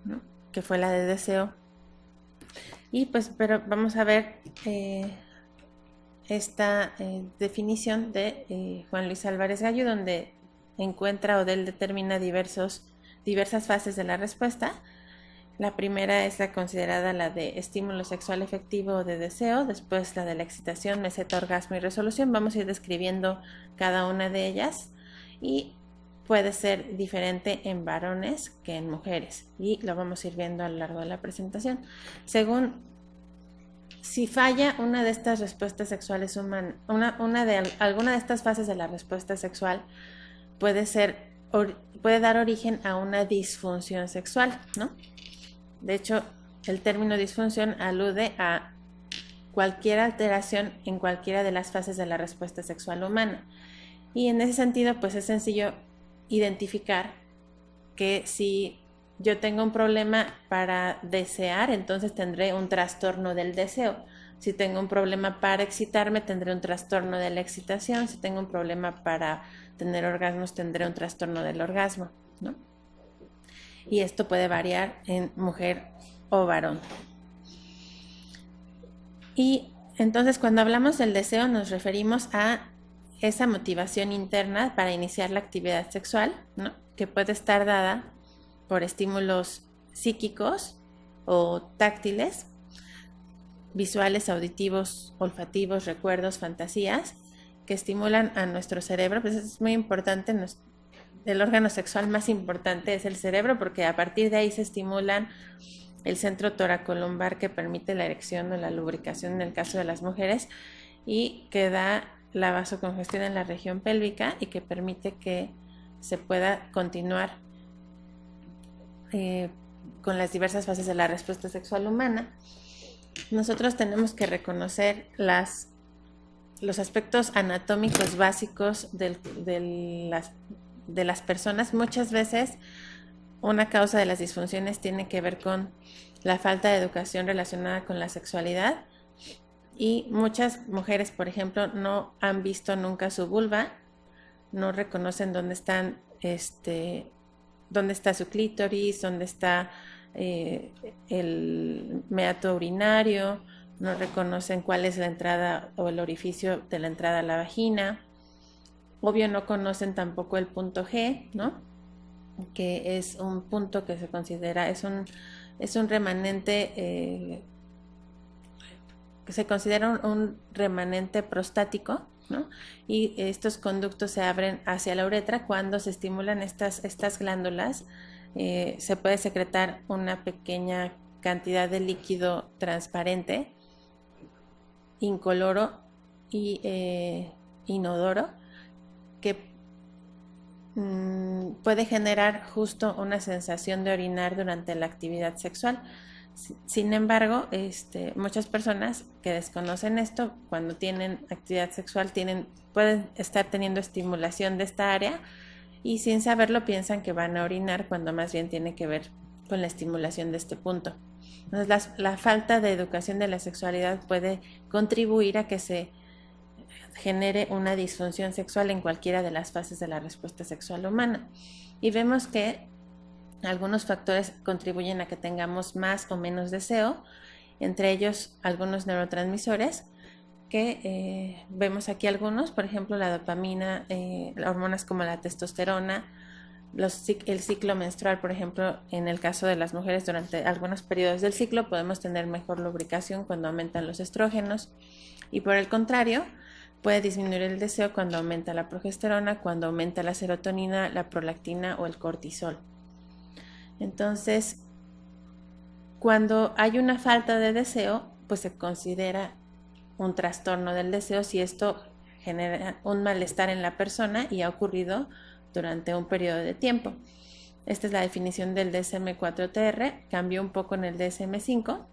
¿no? Que fue la de deseo. Y pues, pero vamos a ver esta definición de Juan Luis Álvarez Gallo, donde encuentra o él determina diversas fases de la respuesta. La primera es la considerada la de estímulo sexual efectivo o de deseo, después la de la excitación, meseta, orgasmo y resolución. Vamos a ir describiendo cada una de ellas y puede ser diferente en varones que en mujeres y lo vamos a ir viendo a lo largo de la presentación. Si falla una de estas respuestas sexuales humanas, alguna de estas fases de la respuesta sexual puede dar origen a una disfunción sexual, ¿no? De hecho, el término disfunción alude a cualquier alteración en cualquiera de las fases de la respuesta sexual humana. Y en ese sentido, pues es sencillo identificar que si yo tengo un problema para desear, entonces tendré un trastorno del deseo. Si tengo un problema para excitarme, tendré un trastorno de la excitación. Si tengo un problema para tener orgasmos, tendré un trastorno del orgasmo, ¿no? Y esto puede variar en mujer o varón. Y entonces cuando hablamos del deseo nos referimos a esa motivación interna para iniciar la actividad sexual, ¿no? Que puede estar dada por estímulos psíquicos o táctiles, visuales, auditivos, olfativos, recuerdos, fantasías, que estimulan a nuestro cerebro. Pues es muy importante, el órgano sexual más importante es el cerebro, porque a partir de ahí se estimulan el centro toracolumbar, que permite la erección o la lubricación en el caso de las mujeres, y que da la vasocongestión en la región pélvica y que permite que se pueda continuar con las diversas fases de la respuesta sexual humana. Nosotros tenemos que reconocer los aspectos anatómicos básicos de las personas. Muchas veces una causa de las disfunciones tiene que ver con la falta de educación relacionada con la sexualidad, y muchas mujeres, por ejemplo, no han visto nunca su vulva, no reconocen dónde está su clítoris, dónde está el meato urinario, no reconocen cuál es la entrada o el orificio de la entrada a la vagina. Obvio, no conocen tampoco el punto G, ¿no? Que es un punto que se considera, es un remanente, que se considera un remanente prostático, ¿no? Y estos conductos se abren hacia la uretra. Cuando se estimulan estas glándulas, se puede secretar una pequeña cantidad de líquido transparente, incoloro y inodoro, que puede generar justo una sensación de orinar durante la actividad sexual. Sin embargo, muchas personas que desconocen esto, cuando tienen actividad sexual, pueden estar teniendo estimulación de esta área y sin saberlo piensan que van a orinar, cuando más bien tiene que ver con la estimulación de este punto. Entonces, la falta de educación de la sexualidad puede contribuir a que se genere una disfunción sexual en cualquiera de las fases de la respuesta sexual humana. Y vemos que algunos factores contribuyen a que tengamos más o menos deseo, entre ellos algunos neurotransmisores, que vemos aquí algunos, por ejemplo la dopamina, hormonas como la testosterona, el ciclo menstrual. Por ejemplo, en el caso de las mujeres, durante algunos periodos del ciclo podemos tener mejor lubricación cuando aumentan los estrógenos, y por el contrario, puede disminuir el deseo cuando aumenta la progesterona, cuando aumenta la serotonina, la prolactina o el cortisol. Entonces, cuando hay una falta de deseo, pues se considera un trastorno del deseo si esto genera un malestar en la persona y ha ocurrido durante un periodo de tiempo. Esta es la definición del DSM-4TR, cambió un poco en el DSM-5.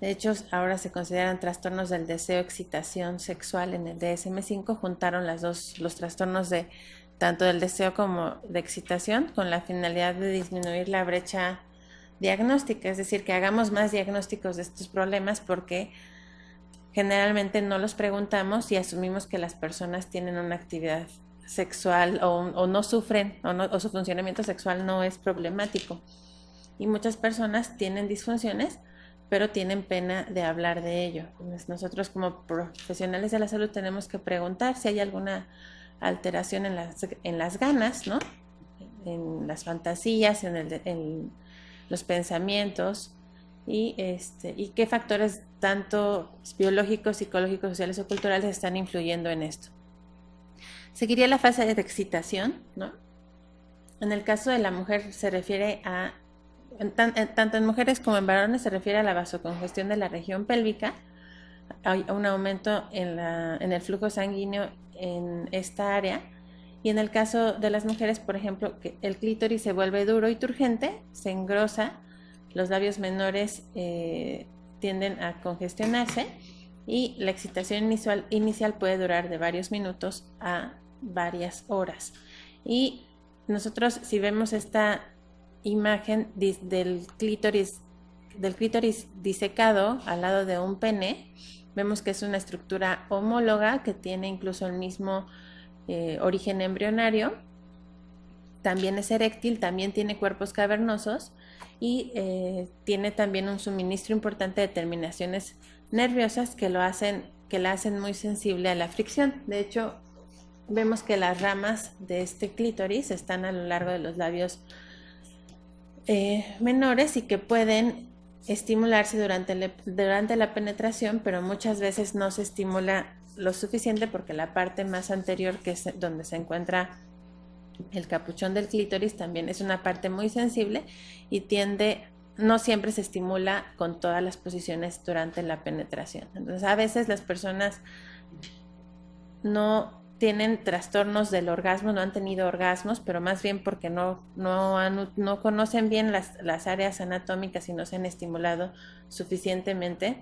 De hecho, ahora se consideran trastornos del deseo, excitación sexual en el DSM-5. Juntaron los trastornos de tanto del deseo como de excitación, con la finalidad de disminuir la brecha diagnóstica, es decir, que hagamos más diagnósticos de estos problemas, porque generalmente no los preguntamos y asumimos que las personas tienen una actividad sexual o no sufren, o su funcionamiento sexual no es problemático. Y muchas personas tienen disfunciones, pero tienen pena de hablar de ello. Entonces, nosotros como profesionales de la salud tenemos que preguntar si hay alguna alteración en las ganas, ¿no? En las fantasías, en los pensamientos y qué factores tanto biológicos, psicológicos, sociales o culturales están influyendo en esto. Seguiría la fase de excitación, ¿no? En el caso de la mujer se refiere a, tanto en mujeres como en varones, se refiere a la vasocongestión de la región pélvica, hay un aumento en el flujo sanguíneo en esta área. Y en el caso de las mujeres, por ejemplo, que el clítoris se vuelve duro y turgente, se engrosa, los labios menores tienden a congestionarse y la excitación inicial puede durar de varios minutos a varias horas. Y nosotros, si vemos esta imagen del clítoris disecado al lado de un pene, vemos que es una estructura homóloga que tiene incluso el mismo origen embrionario, también es eréctil, también tiene cuerpos cavernosos y tiene también un suministro importante de terminaciones nerviosas que la hacen muy sensible a la fricción. De hecho, vemos que las ramas de este clítoris están a lo largo de los labios menores y que pueden estimularse durante la penetración, pero muchas veces no se estimula lo suficiente porque la parte más anterior, que es donde se encuentra el capuchón del clítoris, también es una parte muy sensible y no siempre se estimula con todas las posiciones durante la penetración. Entonces, a veces las personas no tienen trastornos del orgasmo, no han tenido orgasmos, pero más bien porque no conocen bien las áreas anatómicas y no se han estimulado suficientemente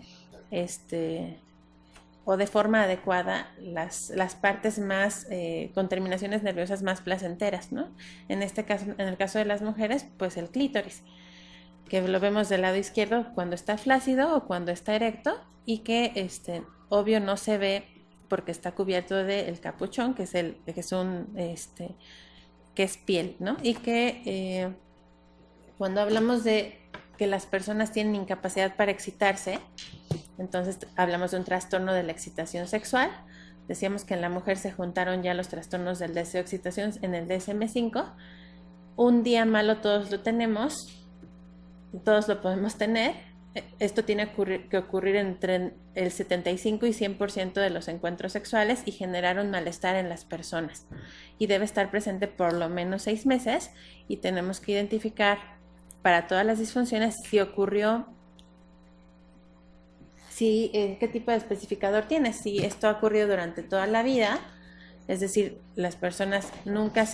o de forma adecuada las partes más con terminaciones nerviosas más placenteras, ¿no? En el caso de las mujeres, pues el clítoris, que lo vemos del lado izquierdo cuando está flácido o cuando está erecto y que obvio no se ve porque está cubierto del capuchón, que es piel, ¿no? Y que cuando hablamos de que las personas tienen incapacidad para excitarse, entonces hablamos de un trastorno de la excitación sexual. Decíamos que en la mujer se juntaron ya los trastornos del deseo de excitación en el DSM-5. Un día malo todos lo tenemos, todos lo podemos tener. Esto tiene que ocurrir entre el 75 y 100% de los encuentros sexuales y generar un malestar en las personas. Y debe estar presente por lo menos 6 meses y tenemos que identificar para todas las disfunciones si ocurrió, qué tipo de especificador tiene, si esto ha ocurrido durante toda la vida, es decir, las personas nunca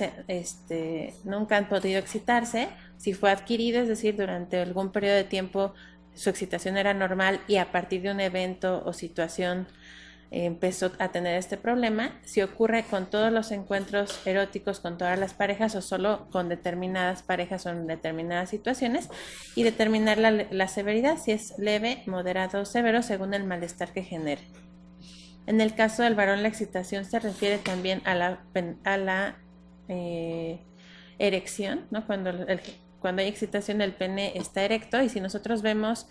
han podido excitarse, si fue adquirido, es decir, durante algún periodo de tiempo su excitación era normal y a partir de un evento o situación empezó a tener este problema, si ocurre con todos los encuentros eróticos con todas las parejas o solo con determinadas parejas o en determinadas situaciones, y determinar la severidad, si es leve, moderado o severo según el malestar que genere. En el caso del varón, la excitación se refiere también a la erección, ¿no? Cuando hay excitación, el pene está erecto, y si nosotros vemos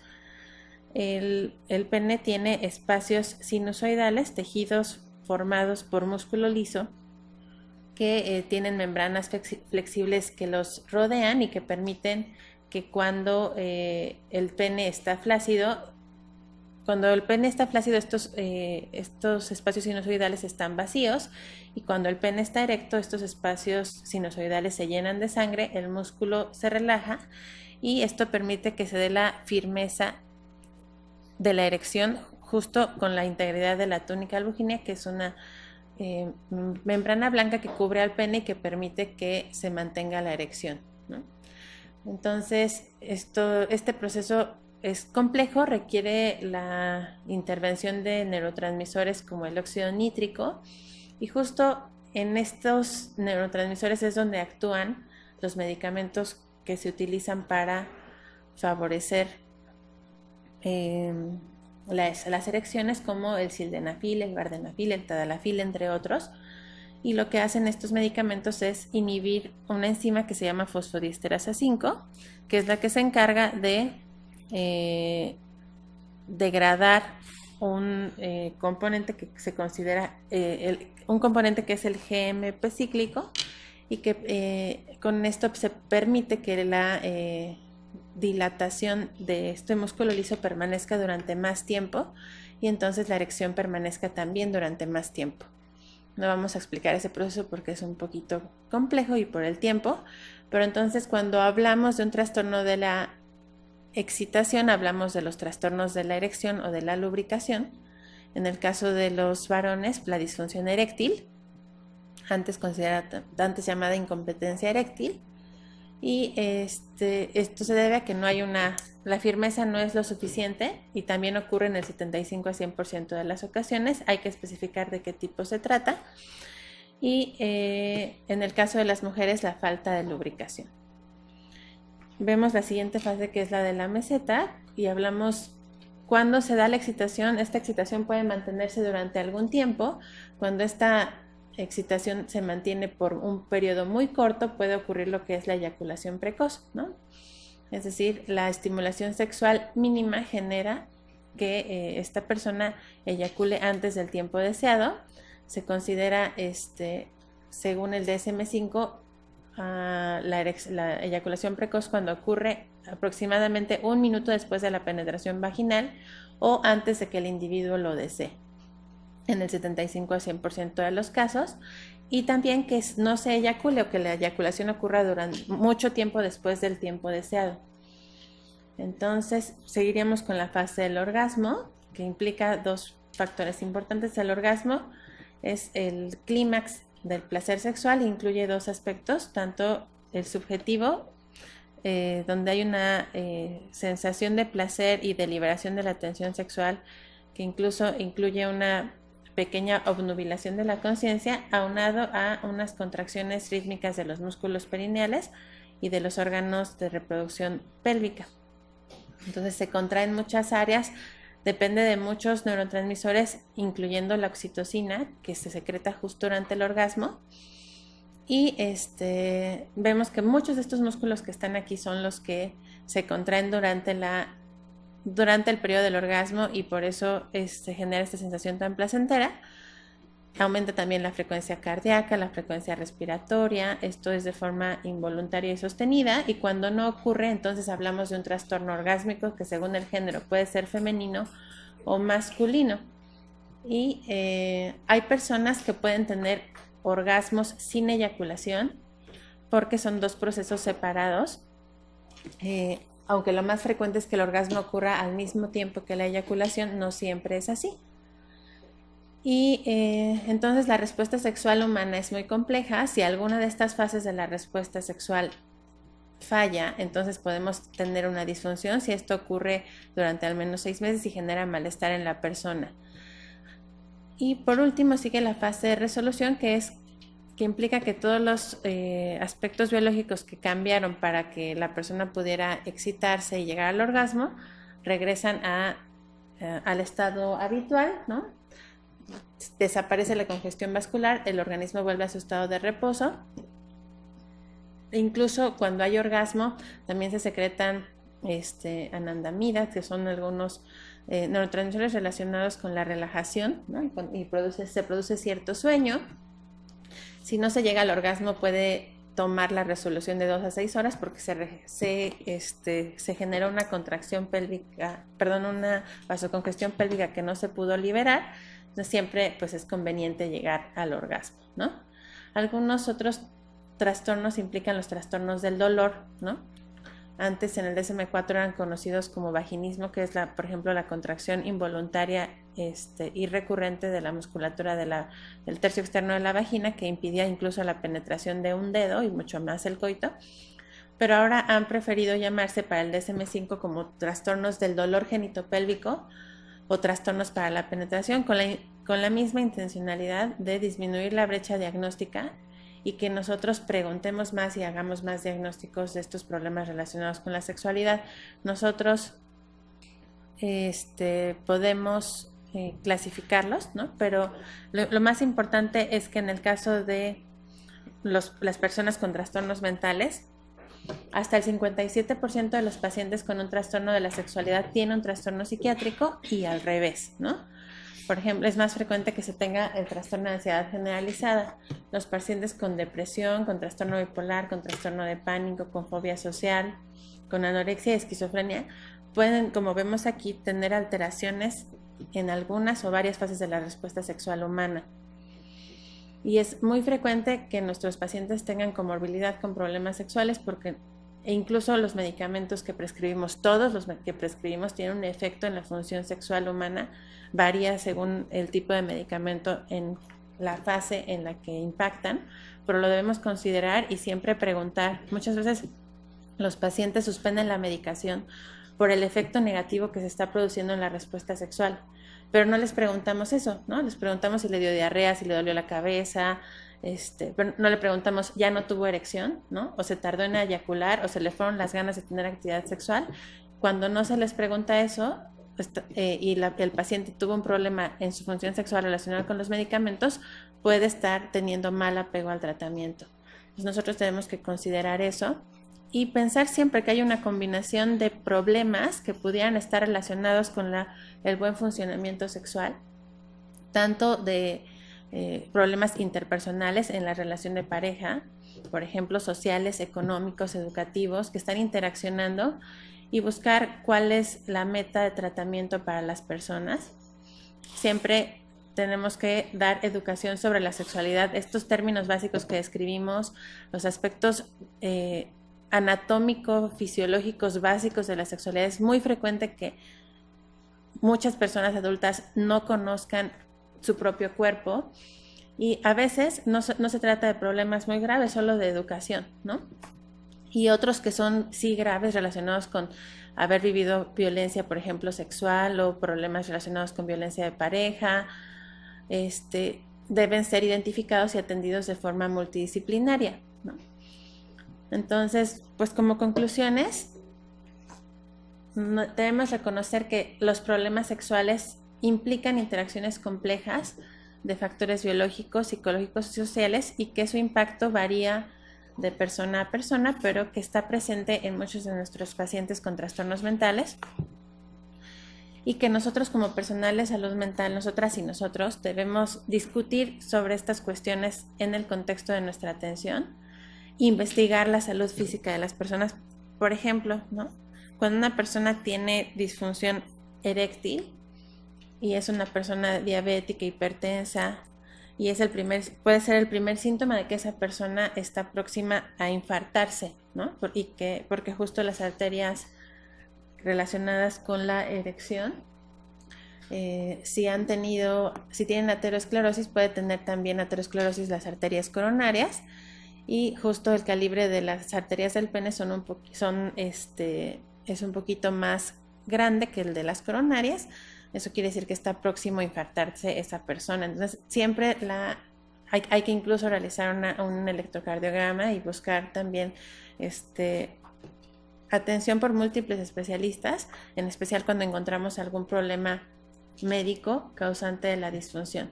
el pene tiene espacios sinusoidales, tejidos formados por músculo liso que tienen membranas flexibles que los rodean y que permiten que cuando el pene está flácido, estos espacios sinusoidales están vacíos, y cuando el pene está erecto, estos espacios sinusoidales se llenan de sangre, el músculo se relaja y esto permite que se dé la firmeza de la erección justo con la integridad de la túnica albuginea, que es una membrana blanca que cubre al pene y que permite que se mantenga la erección, ¿no? Entonces, este proceso es complejo, requiere la intervención de neurotransmisores como el óxido nítrico, y justo en estos neurotransmisores es donde actúan los medicamentos que se utilizan para favorecer las erecciones, como el sildenafil, el vardenafil, el tadalafil, entre otros. Y lo que hacen estos medicamentos es inhibir una enzima que se llama fosfodiesterasa 5, que es la que se encarga de degradar un componente que se considera un componente que es el GMP cíclico, y que con esto se permite que la dilatación de este músculo liso permanezca durante más tiempo, y entonces la erección permanezca también durante más tiempo. No vamos a explicar ese proceso porque es un poquito complejo y por el tiempo, pero entonces cuando hablamos de un trastorno de la excitación, hablamos de los trastornos de la erección o de la lubricación. En el caso de los varones, la disfunción eréctil, antes llamada incompetencia eréctil, y esto se debe a que no hay la firmeza no es lo suficiente, y también ocurre en el 75 a 100% de las ocasiones. Hay que especificar de qué tipo se trata, y en el caso de las mujeres, la falta de lubricación. Vemos la siguiente fase, que es la de la meseta, y hablamos cuando se da la excitación. Esta excitación puede mantenerse durante algún tiempo. Cuando esta excitación se mantiene por un periodo muy corto, puede ocurrir lo que es la eyaculación precoz, ¿no? Es decir, la estimulación sexual mínima genera que esta persona eyacule antes del tiempo deseado. Se considera, según el DSM-5, la eyaculación precoz cuando ocurre aproximadamente 1 minuto después de la penetración vaginal o antes de que el individuo lo desee, en el 75 a 100% de los casos, y también que no se eyacule o que la eyaculación ocurra durante mucho tiempo después del tiempo deseado. Entonces seguiríamos con la fase del orgasmo, que implica 2 factores importantes. El orgasmo es el clímax del placer sexual e incluye 2 aspectos, tanto el subjetivo, donde hay una sensación de placer y de liberación de la tensión sexual, que incluso incluye una pequeña obnubilación de la conciencia, aunado a unas contracciones rítmicas de los músculos perineales y de los órganos de reproducción pélvica. Entonces se contraen muchas áreas, depende de muchos neurotransmisores, incluyendo la oxitocina, que se secreta justo durante el orgasmo. Y vemos que muchos de estos músculos que están aquí son los que se contraen durante el periodo del orgasmo, y por eso se genera esta sensación tan placentera. Aumenta también la frecuencia cardíaca, la frecuencia respiratoria. Esto es de forma involuntaria y sostenida, y cuando no ocurre, entonces hablamos de un trastorno orgásmico, que según el género puede ser femenino o masculino. Y hay personas que pueden tener orgasmos sin eyaculación, porque son 2 procesos separados, aunque lo más frecuente es que el orgasmo ocurra al mismo tiempo que la eyaculación. No siempre es así. Y entonces la respuesta sexual humana es muy compleja. Si alguna de estas fases de la respuesta sexual falla, entonces podemos tener una disfunción, si esto ocurre durante al menos 6 meses y genera malestar en la persona. Y por último sigue la fase de resolución, que implica que todos los aspectos biológicos que cambiaron para que la persona pudiera excitarse y llegar al orgasmo regresan al estado habitual, ¿no? Desaparece la congestión vascular, el organismo vuelve a su estado de reposo. Incluso cuando hay orgasmo también se secretan anandamidas, que son algunos neurotransmisores relacionados con la relajación, ¿no? Y se produce cierto sueño. Si no se llega al orgasmo, puede tomar la resolución de 2 a 6 horas, porque se genera una contracción pélvica, una vasocongestión pélvica que no se pudo liberar. Entonces siempre pues es conveniente llegar al orgasmo, ¿no? Algunos otros trastornos implican los trastornos del dolor, ¿no? Antes en el DSM-4 eran conocidos como vaginismo, que es por ejemplo la contracción involuntaria y recurrente de la musculatura del tercio externo de la vagina, que impidía incluso la penetración de un dedo y mucho más el coito. Pero ahora han preferido llamarse para el DSM-5 como trastornos del dolor genitopélvico o trastornos para la penetración, con la misma intencionalidad de disminuir la brecha diagnóstica y que nosotros preguntemos más y hagamos más diagnósticos de estos problemas relacionados con la sexualidad. Nosotros podemos clasificarlos, ¿no? Pero lo más importante es que en el caso de las personas con trastornos mentales, hasta el 57% de los pacientes con un trastorno de la sexualidad tiene un trastorno psiquiátrico, y al revés, ¿no? Por ejemplo, es más frecuente que se tenga el trastorno de ansiedad generalizada. Los pacientes con depresión, con trastorno bipolar, con trastorno de pánico, con fobia social, con anorexia y esquizofrenia, pueden, como vemos aquí, tener alteraciones en algunas o varias fases de la respuesta sexual humana. Y es muy frecuente que nuestros pacientes tengan comorbilidad con problemas sexuales porque incluso los medicamentos que prescribimos, todos los que prescribimos tienen un efecto en la función sexual humana, varía según el tipo de medicamento en la fase en la que impactan, pero lo debemos considerar y siempre preguntar. Muchas veces los pacientes suspenden la medicación por el efecto negativo que se está produciendo en la respuesta sexual, pero no les preguntamos eso, ¿no? Les preguntamos si le dio diarrea, si le dolió la cabeza, pero no le preguntamos, ¿ya no tuvo erección, ¿no? O se tardó en eyacular, o se le fueron las ganas de tener actividad sexual. Cuando no se les pregunta eso, el paciente tuvo un problema en su función sexual relacionado con los medicamentos, puede estar teniendo mal apego al tratamiento. Entonces nosotros tenemos que considerar eso y pensar siempre que hay una combinación de problemas que pudieran estar relacionados con el buen funcionamiento sexual, tanto de problemas interpersonales en la relación de pareja, por ejemplo, sociales, económicos, educativos, que están interaccionando, y buscar cuál es la meta de tratamiento para las personas. Siempre tenemos que dar educación sobre la sexualidad, estos términos básicos que describimos, los aspectos anatómicos, fisiológicos básicos de la sexualidad. Es muy frecuente que muchas personas adultas no conozcan su propio cuerpo y a veces no se trata de problemas muy graves, solo de educación, ¿no? Y otros que son sí graves relacionados con haber vivido violencia, por ejemplo, sexual o problemas relacionados con violencia de pareja, deben ser identificados y atendidos de forma multidisciplinaria, ¿no? Entonces, pues como conclusiones, debemos reconocer que los problemas sexuales implican interacciones complejas de factores biológicos, psicológicos y sociales y que su impacto varía de persona a persona, pero que está presente en muchos de nuestros pacientes con trastornos mentales y que nosotros como personal de salud mental, nosotras y nosotros, debemos discutir sobre estas cuestiones en el contexto de nuestra atención, investigar la salud física de las personas. Por ejemplo, ¿no? Cuando una persona tiene disfunción eréctil y es una persona diabética, hipertensa, y puede ser el primer síntoma de que esa persona está próxima a infartarse, ¿no? Porque justo las arterias relacionadas con la erección, si tienen aterosclerosis, puede tener también aterosclerosis las arterias coronarias, y justo el calibre de las arterias del pene es un poquito más grande que el de las coronarias. Eso quiere decir que está próximo a infartarse esa persona. Entonces, siempre hay que incluso realizar un electrocardiograma y buscar también atención por múltiples especialistas, en especial cuando encontramos algún problema médico causante de la disfunción.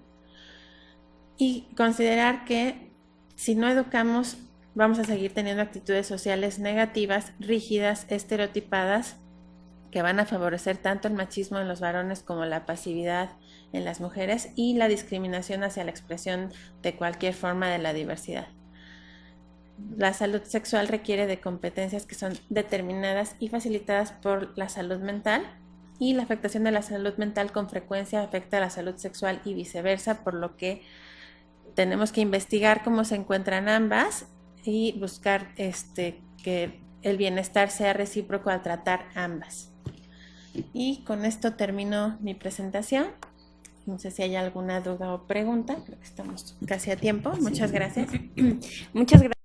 Y considerar que si no educamos, vamos a seguir teniendo actitudes sociales negativas, rígidas, estereotipadas, que van a favorecer tanto el machismo en los varones como la pasividad en las mujeres y la discriminación hacia la expresión de cualquier forma de la diversidad. La salud sexual requiere de competencias que son determinadas y facilitadas por la salud mental, y la afectación de la salud mental con frecuencia afecta a la salud sexual y viceversa, por lo que tenemos que investigar cómo se encuentran ambas y buscar que el bienestar sea recíproco al tratar ambas. Y con esto termino mi presentación. No sé si hay alguna duda o pregunta. Creo que estamos casi a tiempo. Muchas gracias. Muchas gracias.